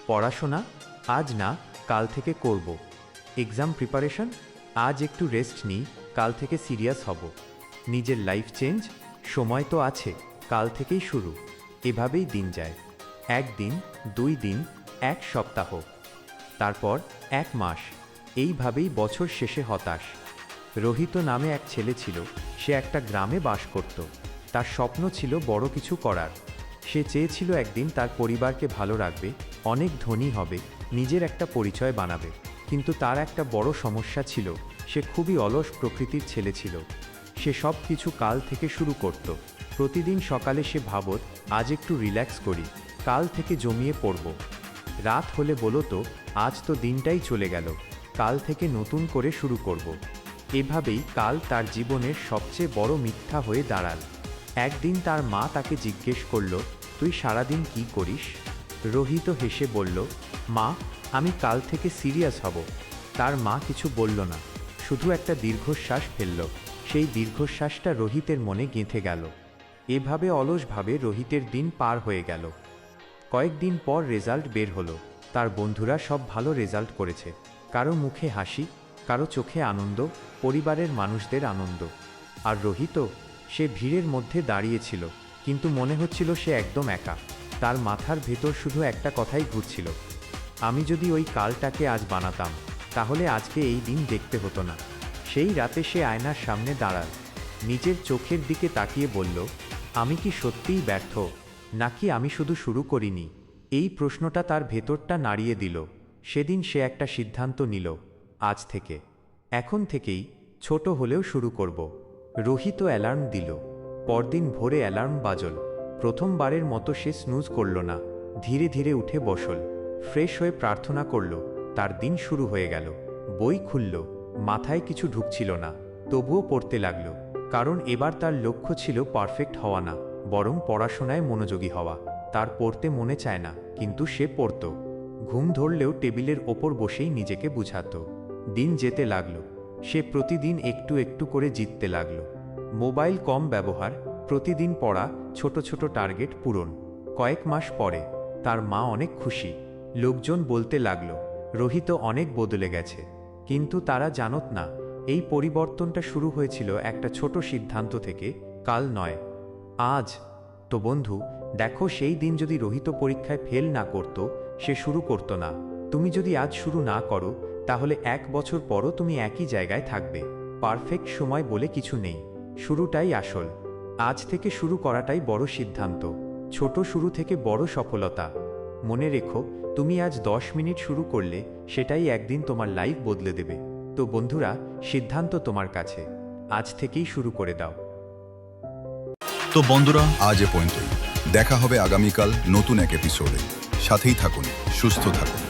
পড়াশোনা আজ না, কাল থেকে করব। এক্সাম প্রিপারেশন আজ একটু রেস্ট নিই, কাল থেকে সিরিয়াস হব। নিজের লাইফ চেঞ্জ, সময় তো আছে, কাল থেকেই শুরু। এভাবেই দিন যায়। 1 দিন, 2 দিন, 1 সপ্তাহ, তারপর 1 মাস। এইভাবেই বছর শেষে হতাশ। রোহিত নামে এক ছেলে ছিল। সে একটা গ্রামে বাস করত। তার স্বপ্ন ছিল বড় কিছু করার। সে চেয়েছিল একদিন তার পরিবারকে ভালো রাখবে, অনেক ধনী হবে, নিজের একটা পরিচয় বানাবে। কিন্তু তার একটা বড় সমস্যা ছিল, সে খুবই অলস প্রকৃতির ছেলে ছিল। সে সব কিছু কাল থেকে শুরু করত। প্রতিদিন সকালে সে ভাবত, আজ একটু রিল্যাক্স করি, কাল থেকে জমিয়ে পড়ব। রাত হলে বলতো, আজ তো দিনটাই চলে গেল, কাল থেকে নতুন করে শুরু করব। এভাবেই কাল তার জীবনের সবচেয়ে বড় মিথ্যা হয়ে দাঁড়াল। একদিন তার মা তাকে জিজ্ঞেস করল, তুই সারাদিন কি করিস? রোহিত হেসে বলল, মা, আমি কাল থেকে সিরিয়াস হব। তার মা কিছু বলল না, শুধু একটা দীর্ঘশ্বাস ফেলল। সেই দীর্ঘশ্বাসটা রোহিতের মনে গেঁথে গেল। এভাবে অলসভাবে রোহিতের দিন পার হয়ে গেল। কয়েকদিন পর রেজাল্ট বের হলো। তার বন্ধুরা সব ভালো রেজাল্ট করেছে। কারো মুখে হাসি, কারো চোখে আনন্দ, পরিবারের মানুষদের আনন্দ। আর রোহিত, সে ভিড়ের মধ্যে দাঁড়িয়েছিল, কিন্তু মনে হচ্ছিল সে একদম একা। তার মাথার ভেতর শুধু একটা কথাই ঘুরছিল, আমি যদি ওই কালটাকে আজ বানাতাম, তাহলে আজকে এই দিন দেখতে হতো না। সেই রাতে সে আয়নার সামনে দাঁড়াল, নিজের চোখের দিকে তাকিয়ে বলল, আমি কি সত্যিই ব্যর্থ, নাকি আমি শুধু শুরু করিনি? এই প্রশ্নটা তার ভেতরটা নাড়িয়ে দিল। সেদিন সে একটা সিদ্ধান্ত নিল, আজ থেকে, এখন থেকেই ছোট হলেও শুরু করব। রোহিত অ্যালার্ম দিল। পরদিন ভোরে অ্যালার্ম বাজল। প্রথমবারের মতো সে স্নুজ করল না, ধীরে ধীরে উঠে বসল, ফ্রেশ হয়ে প্রার্থনা করল। তার দিন শুরু হয়ে গেল। বই খুলল, মাথায় কিছু ঢুকছিল না, তবুও পড়তে লাগল। কারণ এবার তার লক্ষ্য ছিল পারফেক্ট হওয়া না, বরং পড়াশোনায় মনোযোগী হওয়া। তার পড়তে মনে চায় না, কিন্তু সে পড়ত। ঘুম ধরলেও টেবিলের ওপর বসেই নিজেকে বুঝাত। দিন যেতে লাগল। সে প্রতিদিন একটু একটু করে জিততে লাগল। মোবাইল কম ব্যবহার, প্রতিদিন পড়া, ছোট ছোট টার্গেট পূরণ। কয়েক মাস পরে তার মা অনেক খুশি। লোকজন বলতে লাগল, রোহিত অনেক বদলে গেছে। কিন্তু তারা জানত না, এই পরিবর্তনটা শুরু হয়েছিল একটা ছোট সিদ্ধান্ত থেকে, কাল নয়, আজ। তো বন্ধু, দেখো, সেই দিন যদি রোহিত পরীক্ষায় ফেল না করত, সে শুরু করত না। তুমি যদি আজ শুরু না করো, তাহলে 1 বছর পরও তুমি একই জায়গায় থাকবে। পারফেক্ট সময় বলে কিছু নেই, শুরুটাই আসল। আজ থেকে শুরু করাটাই বড় সিদ্ধান্ত। ছোট শুরু থেকে বড় সফলতা। মনে রেখো, তুমি আজ 10 মিনিট শুরু করলে, সেটাই একদিন তোমার লাইফ বদলে দেবে। তো বন্ধুরা, সিদ্ধান্ত তোমার কাছে, আজ থেকেই শুরু করে দাও। তো বন্ধুরা, আজ এ পর্যন্তই। দেখা হবে আগামীকাল নতুন এক এপিসোডে। সাথেই থাকুন, সুস্থ থাকুন।